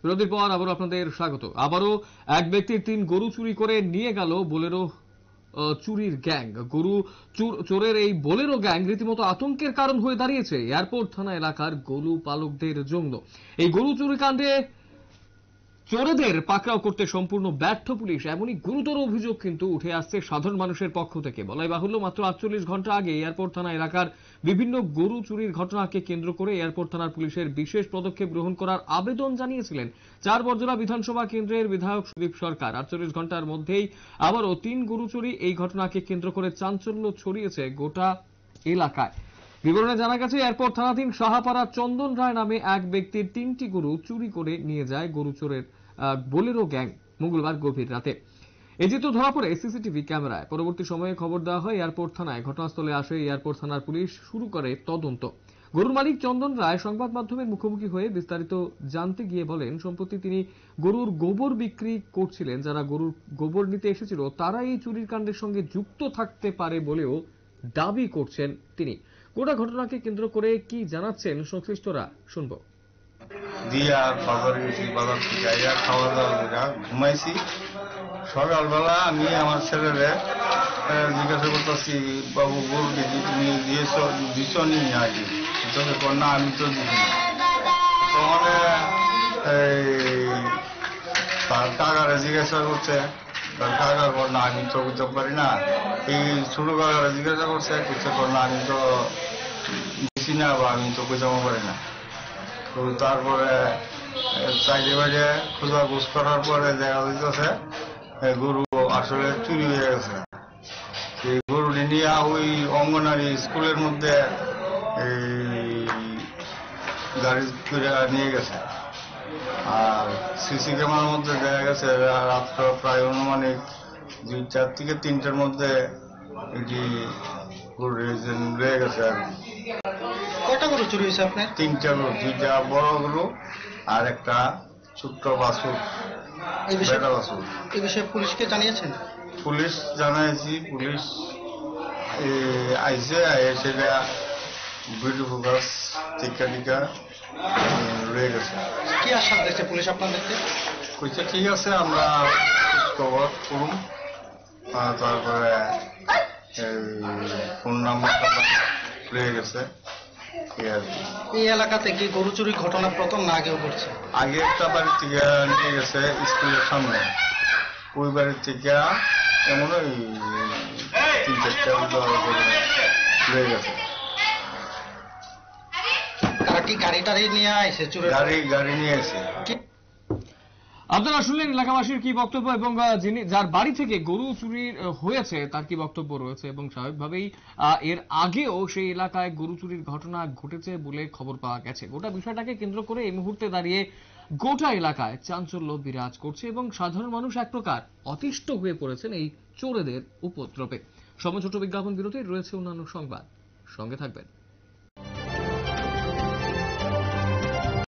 বিরতির পর আবারও আপনাদের স্বাগত। আবারও এক ব্যক্তির 3 গরু চুরি করে নিয়ে গেল বোলেরো চুরির গ্যাং। গরু চোরের এই বোলেরো গ্যাং রীতিমতো আতঙ্কের কারণ হয়ে দাঁড়িয়েছে এয়ারপোর্ট থানা এলাকার গরু পালকদের জন্য। এই গরু চুরি কাণ্ডে চোরেদের পাকড়াও করতে সম্পূর্ণ ব্যর্থ পুলিশ, এমনই গুরুতর অভিযোগ কিন্তু উঠে আসছে সাধারণ মানুষের পক্ষ থেকে। বলাই বাহুল্য, মাত্র 48 ঘন্টা আগে এয়ারপোর্ট থানা এলাকার বিভিন্ন গরু চুরির ঘটনাকে কেন্দ্র করে এয়ারপোর্ট থানার পুলিশের বিশেষ পদক্ষেপ গ্রহণ করার আবেদন জানিয়েছিলেন 4 বরজলা বিধানসভা কেন্দ্রের বিধায়ক সুদীপ সরকার। 48 ঘন্টার মধ্যেই আবারও 3 গরু চুরি, এই ঘটনাকে কেন্দ্র করে চাঞ্চল্য ছড়িয়েছে গোটা এলাকায়। বিবরণে জানা গেছে, এয়ারপোর্ট থানাধীন সাহাপাড়া চন্দন রায় নামে এক ব্যক্তির 3টি গরু চুরি করে নিয়ে যায় গরু চোরের বোলেরো গ্যাং মঙ্গলবার গভীর রাতে। এই চিত্র ধরা পড়ে সিসিটিভি ক্যামেরায়। পরবর্তী সময়ে খবর দেওয়া হয় এয়ারপোর্ট থানায়। ঘটনাস্থলে আসে এয়ারপোর্ট থানার পুলিশ, শুরু করে তদন্ত। গরুর মালিক চন্দন রায় সংবাদ মাধ্যমের মুখোমুখি হয়ে বিস্তারিত জানতে গিয়ে বলেন, সম্প্রতি তিনি গরুর গোবর বিক্রি করছিলেন। যারা গরুর গোবর নিতে এসেছিল তারা এই চুরির কাণ্ডের সঙ্গে যুক্ত থাকতে পারে বলেও দাবি করছেন তিনি। গোটা ঘটনাকে কেন্দ্র করে কি জানাচ্ছেন সংশ্লিষ্টরা, শুনবো। দিয়া বাজারে গেছি, বাজার থেকে আইয়া খাওয়া দাওয়া করে ঘুমাইছি। সকালবেলা আমি আমার ছেলেরে জিজ্ঞাসা করতেছি, বাবু গরু দেখি তুমি দিছ নি আগে? না, আমি তো দিছি না। তখন তার কাকারে জিজ্ঞাসা করছে, তার কাকা কর না, আমি তো বুঝতে পারি না। এই ছোট কাকারে জিজ্ঞাসা করছে, কিছু কর না, আমি তো দিছি না বা আমি তো বুঝাবো পারি না। তো তারপরে চাইতে বাইরে খোঁজাখুঁজ করার পরে দেখা যাইতেছে গরু আসলে চুরি হয়ে গেছে। সেই গরুটি নিয়ে ওই অঙ্গনারী স্কুলের মধ্যে গাড়ি করে নিয়ে গেছে। আর সিসি ক্যামেরার মধ্যে দেখা গেছে রাত্র প্রায় অনুমানিক 2টা থেকে 3টার মধ্যে এটি গরু রয়ে গেছে। আর কয়টা গরু চুরি হয়েছে আপনার? 3টা গরু, 2টা বড় গরু আর একটা ছোট্ট বাছুর, বেটা বাছুর। এই বিষয়ে পুলিশকে জানিয়েছেন? পুলিশ জানাইছি, পুলিশ আইসে সেটা ভিডিও ফোকাস টিকা রয়ে গেছে। কি আশ্বাস দিচ্ছে পুলিশ আপনাদেরকে? কইছে ঠিক আছে, আমরা খবর করুন। তারপরে ফোন নাম্বার রয়ে গেছে। এই এলাকাতে কি গরু চুরির ঘটনা প্রথম না আগেও ঘটছে? আগে একটা বাড়ির থেকে নিয়ে গেছে স্কুলের সামনে, ওই বাড়ির থেকে এমন 3-4টা রয়ে গেছে। তারা কি গাড়ি টাড়ি নিয়ে আসে? গাড়ি নিয়ে এসে। আপনারা শুনলেন এলাকাবাসীর কি বক্তব্য এবং যার বাড়ি থেকে গরু চুরি হয়েছে তার কি বক্তব্য রয়েছে। এবং স্বাভাবিকভাবেই এর আগেও সেই এলাকায় গরু চুরির ঘটনা ঘটেছে বলে খবর পাওয়া গেছে। গোটা বিষয়টাকে কেন্দ্র করে এই মুহূর্তে দাঁড়িয়ে গোটা এলাকায় চাঞ্চল্য বিরাজ করছে এবং সাধারণ মানুষ এক প্রকার অতিষ্ঠ হয়ে পড়েছেন এই চোরেদের উপদ্রবে। সময় ছোট বিজ্ঞাপন বিরতি, রয়েছে অন্যান্য সংবাদ, সঙ্গে থাকবেন।